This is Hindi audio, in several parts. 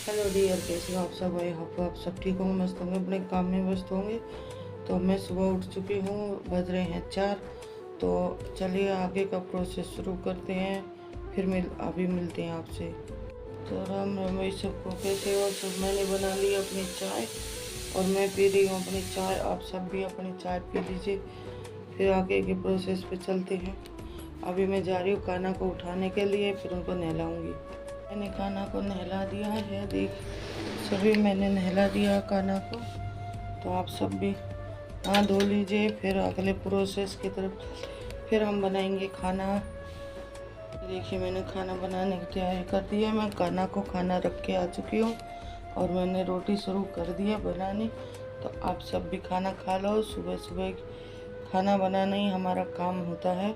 हेलो डियर, कैसे हो आप सब? आई होप आप सब ठीक होंगे, मस्त होंगे, अपने काम में व्यस्त होंगे। तो मैं सुबह उठ चुकी हूँ, बज रहे हैं 4। तो चलिए आगे का प्रोसेस शुरू करते हैं, फिर अभी मिलते हैं आपसे। तो राम राम भाई सबको, कैसे हो सब? मैंने बना ली अपनी चाय और मैं पी रही हूँ अपनी चाय। आप सब भी अपनी चाय पी लीजिए, फिर आगे के प्रोसेस पे चलते हैं। अभी मैं जा रही हूँ कान्हा को उठाने के लिए, फिर उनको नहलाऊंगी। मैंने कान्हा को नहला दिया है, देख सभी मैंने नहला दिया कान्हा को। तो आप सब भी हाथ धो लीजिए, फिर अगले प्रोसेस की तरफ फिर हम बनाएंगे खाना। देखिए मैंने खाना बनाने की तैयारी कर दी है। मैं कान्हा को खाना रख के आ चुकी हूँ और मैंने रोटी शुरू कर दी है बनानी। तो आप सब भी खाना खा लो। सुबह सुबह खाना बनाना ही हमारा काम होता है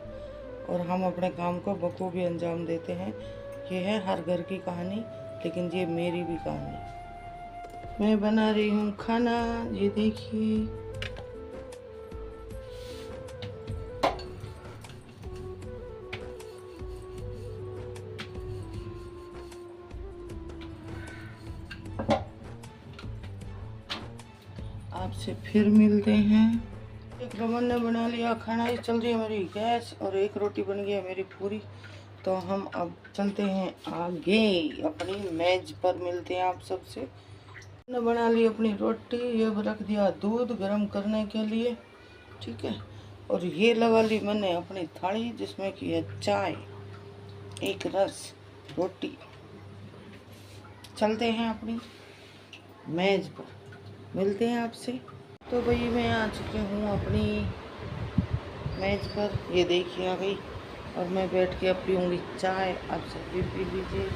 और हम अपने काम को बखूबी अंजाम देते हैं। ये है हर घर की कहानी, लेकिन ये मेरी भी कहानी। मैं बना रही हूँ खाना, ये देखिए। आपसे फिर मिलते हैं। एक रमन ने बना लिया खाना, ये चल रही है मेरी गैस और एक रोटी बन गई है मेरी पूरी। तो हम अब चलते हैं आगे, अपनी मेज पर मिलते हैं आप सबसे। मैंने बना ली अपनी रोटी, ये रख दिया दूध गर्म करने के लिए, ठीक है। और ये लगा ली मैंने अपनी थाली जिसमें की है चाय, एक रस, रोटी। चलते हैं अपनी मेज पर, मिलते हैं आपसे। तो भाई मैं आ चुकी हूँ अपनी मेज पर, ये देखिए आ गई। और मैं बैठ के अब पीऊँगी चाय। आप सब भी पी लीजिए,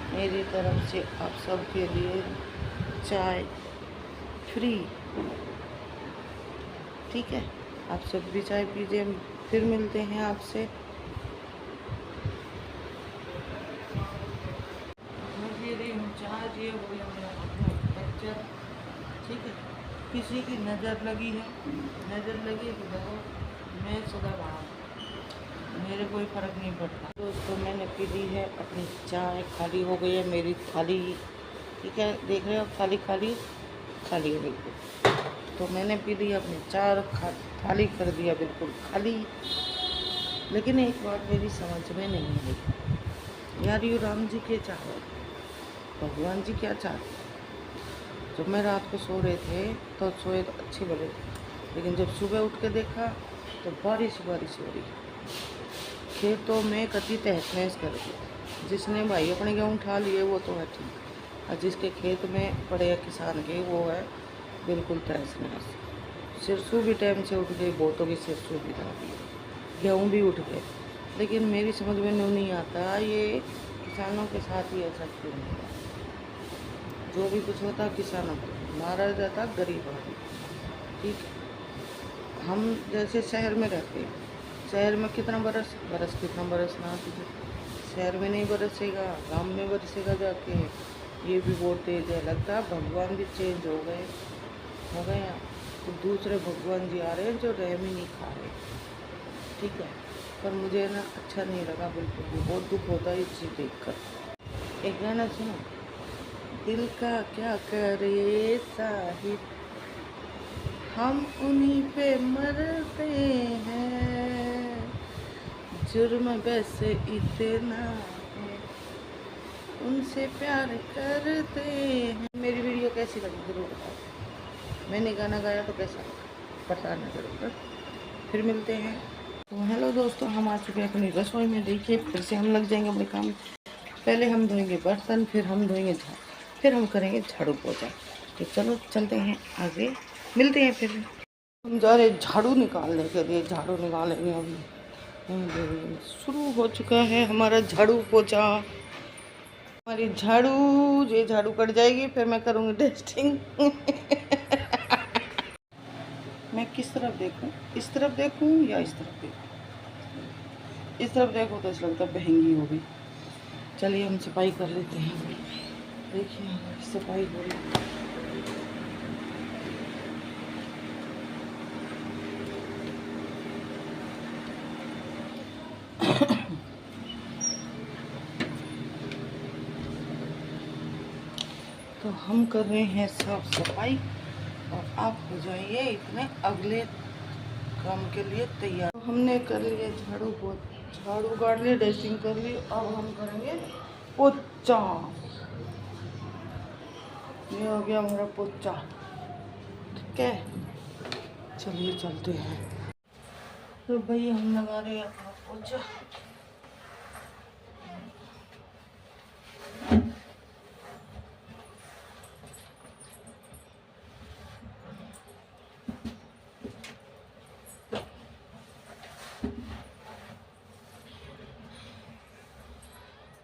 मेरी तरफ से आप सब के लिए चाय फ्री, ठीक है। आप सब भी चाय पीजिए, फिर मिलते हैं आपसे। मैं दे रही हूँ चाय, ये हो गया मेरा अपना लेक्चर, ठीक है। किसी की नज़र लगी है, नज़र लगी तो देखो, मैं सदा रहा, मेरे कोई फ़र्क नहीं पड़ता। दोस्तों मैंने पी ली है अपनी चाय, खाली हो गई है मेरी थाली, ठीक है। देख रहे हो थाली खाली खाली है बिल्कुल। तो मैंने पी ली अपनी चाय, थाली कर दिया बिल्कुल खाली। लेकिन एक बात मेरी समझ में नहीं आई यार, ये राम जी क्या चाह रहे, भगवान जी क्या चाहते? जब मैं रात को सो रहे थे तो सोए तो अच्छे भले, लेकिन जब सुबह उठ के देखा तो बारिश बारिश हो रही, खेतों में कति तहस नहस कर दी। जिसने भाई अपने गेहूँ उठा लिए वो तो है ठीक, और जिसके खेत में पड़े किसान के वो है बिल्कुल तहस नहस। सरसों भी टाइम से उठ गई, बहुतों की सरसों भी ला दी, गेहूँ भी उठ गए। लेकिन मेरी समझ में नहीं आता ये किसानों के साथ ही ऐसा क्यों होता। जो भी कुछ होता किसानों को मारा जाता, गरीब आदमी, ठीक। हम जैसे शहर में रहते हैं, शहर में कितना बरस कितना बरसना, तुझे शहर में नहीं बरसेगा, गांव में बरसेगा जाके। ये भी बहुत तेज है, लगता है भगवान भी चेंज हो गए हैं। तो दूसरे भगवान जी आ रहे हैं जो रहम ही नहीं खा रहे, ठीक है। पर मुझे ना अच्छा नहीं लगा बिल्कुल भी, बहुत दुख होता है इस चीज़ देख कर। एक गाना सुनो, दिल का क्या करे साहिब, हम उन्हीं पे मरते हैं, जुर्म वैसे इतना है, उनसे प्यार करते हैं। मेरी वीडियो कैसी लगी जरूर बताओ, मैंने गाना गाया तो कैसा लगा बताना जरूर। फिर मिलते हैं। तो हेलो दोस्तों, हम आ चुके हैं अपनी रसोई में। देखिए फिर से हम लग जाएंगे अपने काम। पहले हम धोएंगे बर्तन, फिर हम धोएंगे फिर हम करेंगे झाड़ू पोछा। तो चलो चलते हैं आगे, मिलते हैं फिर। हम जा रहे झाड़ू निकालने के लिए, झाड़ू निकालेंगे अभी। शुरू हो चुका है हमारा झाड़ू पोछा। हमारी झाड़ू, ये झाड़ू पड़ जाएगी फिर मैं करूँगी डस्टिंग। मैं किस तरफ देखूं, इस तरफ देखूं या इस तरफ देखूं? इस तरफ देखो तो ऐसा लगता है बहंगी होगी। चलिए हम सफाई कर लेते हैं। देखिए सफाई हो रही, तो हम कर रहे हैं साफ सफाई और आप हो जाइए इतने अगले काम के लिए तैयार। तो हमने कर लिया झाड़ू गाड़ ली, डस्टिंग कर ली। अब हम करेंगे पोचा। ये हो गया हमारा पोचा। ठीक है, चलिए चलते हैं। तो भाई हम लगा रहे हैं अपना पोचा।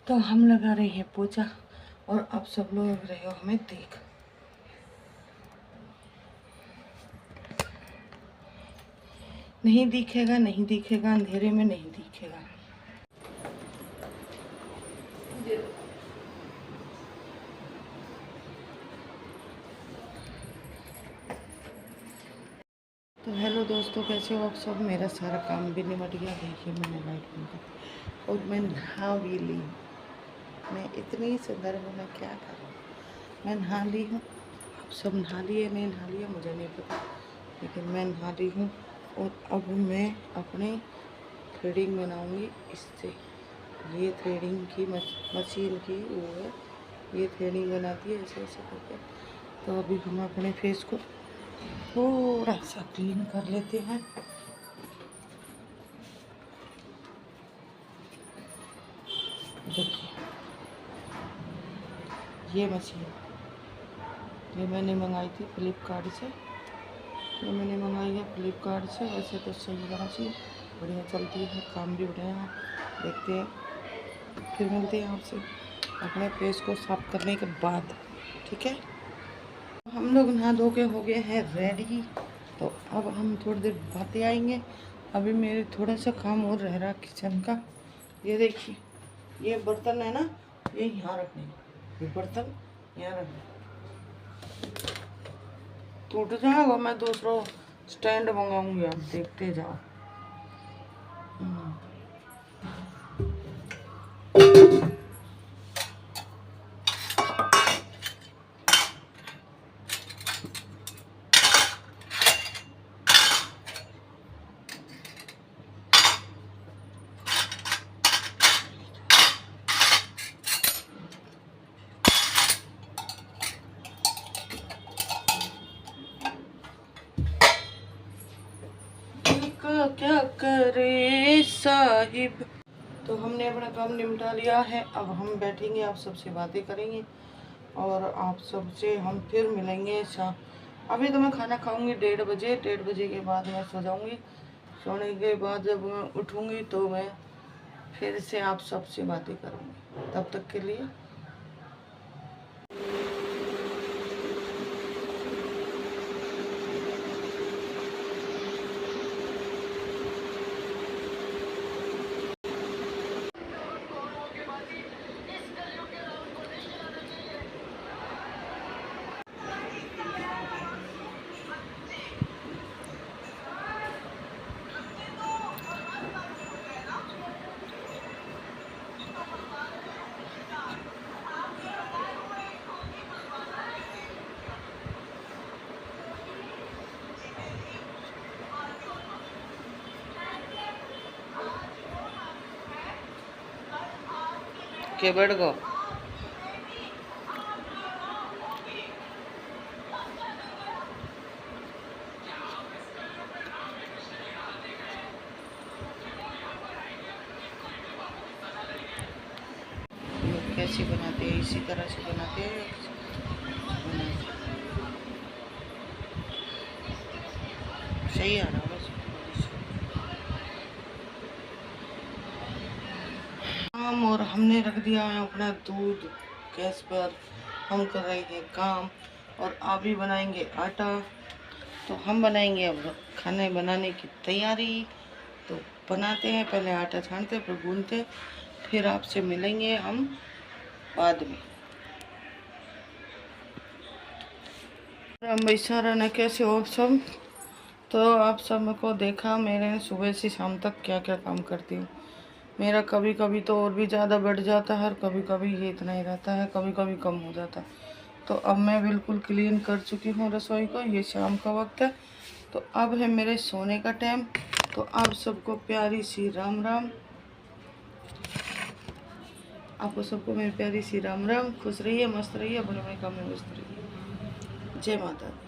तो हम लगा रहे हैं पोचा और अब सब लोग लग रहे हो हमें देख। नहीं दिखेगा, नहीं दिखेगा, अंधेरे में नहीं दिखेगा। तो हेलो दोस्तों, कैसे हो आप सब। मेरा सारा काम भी निपट गया। देखिए मैंने लाइट बंद कर और मैं नहा भी ली। मैं इतनी सुंदर हूँ, मैं क्या करूँ। मैं नहा ली हूँ। आप सब नहा लिए नहीं नहा लिए मुझे नहीं पता, लेकिन मैं नहा ली हूँ। और अब मैं अपने थ्रेडिंग बनाऊँगी इससे। ये थ्रेडिंग की मशीन की वो है, ये थ्रेडिंग बनाती है ऐसे ऐसे करके। तो अभी हम अपने फेस को थोड़ा सा क्लीन कर लेते हैं। देखिए ये मशीन ये मैंने मंगाई थी फ्लिपकार्ट से। ये मैंने मंगाई है फ्लिपकार्ट से। वैसे तो सही है मशीन, बढ़िया चलती है, काम भी बढ़िया है। देखते हैं, फिर मिलते हैं आपसे अपने फेस को साफ करने के बाद। ठीक है, हम लोग नहा धो के हो गए हैं रेडी। तो अब हम थोड़ी देर बाद आएंगे। अभी मेरे थोड़ा सा काम और रह रहा किचन का। ये देखिए, ये बर्तन है ना, ये यहाँ रखने, ये बर्तन यहाँ रखने। टूट जाएगा, मैं दूसरा स्टैंड मंगाऊंगी, आप देखते जाओ। क्या करे साहिब। तो हमने अपना काम निपटा लिया है। अब हम बैठेंगे, आप सबसे बातें करेंगे और आप सबसे हम फिर मिलेंगे शाम। अभी तो मैं खाना खाऊंगी 1:30 बजे। 1:30 बजे के बाद मैं सो जाऊंगी। सोने के बाद जब मैं उठूंगी तो मैं फिर से आप सबसे बातें करूंगी। तब तक के लिए के बैठ गो। कैसे बनाते हैं, इसी तरह से बनाते हैं। सही आ रहा बस। काम और हमने रख दिया है अपना दूध गैस पर। हम कर रहे हैं काम और अभी बनाएंगे आटा। तो हम बनाएंगे अब खाने बनाने की तैयारी। तो बनाते हैं, पहले आटा छानते फिर गूंथते, फिर आपसे मिलेंगे हम बाद में। राम भाई सारा ने कैसे हो आप सब। तो आप सब को देखा मेरे सुबह से शाम तक क्या क्या काम करती हूँ। मेरा कभी कभी तो और भी ज़्यादा बढ़ जाता है और कभी कभी ये इतना ही रहता है, कभी कभी कम हो जाता है। तो अब मैं बिल्कुल क्लीन कर चुकी हूँ रसोई को। ये शाम का वक्त है, तो अब है मेरे सोने का टाइम। तो आप सबको प्यारी सी राम राम। आपको सबको मेरी प्यारी सी राम राम। खुश रहिए, मस्त रहिए, अपने काम में व्यस्त रहिए। जय माता दी।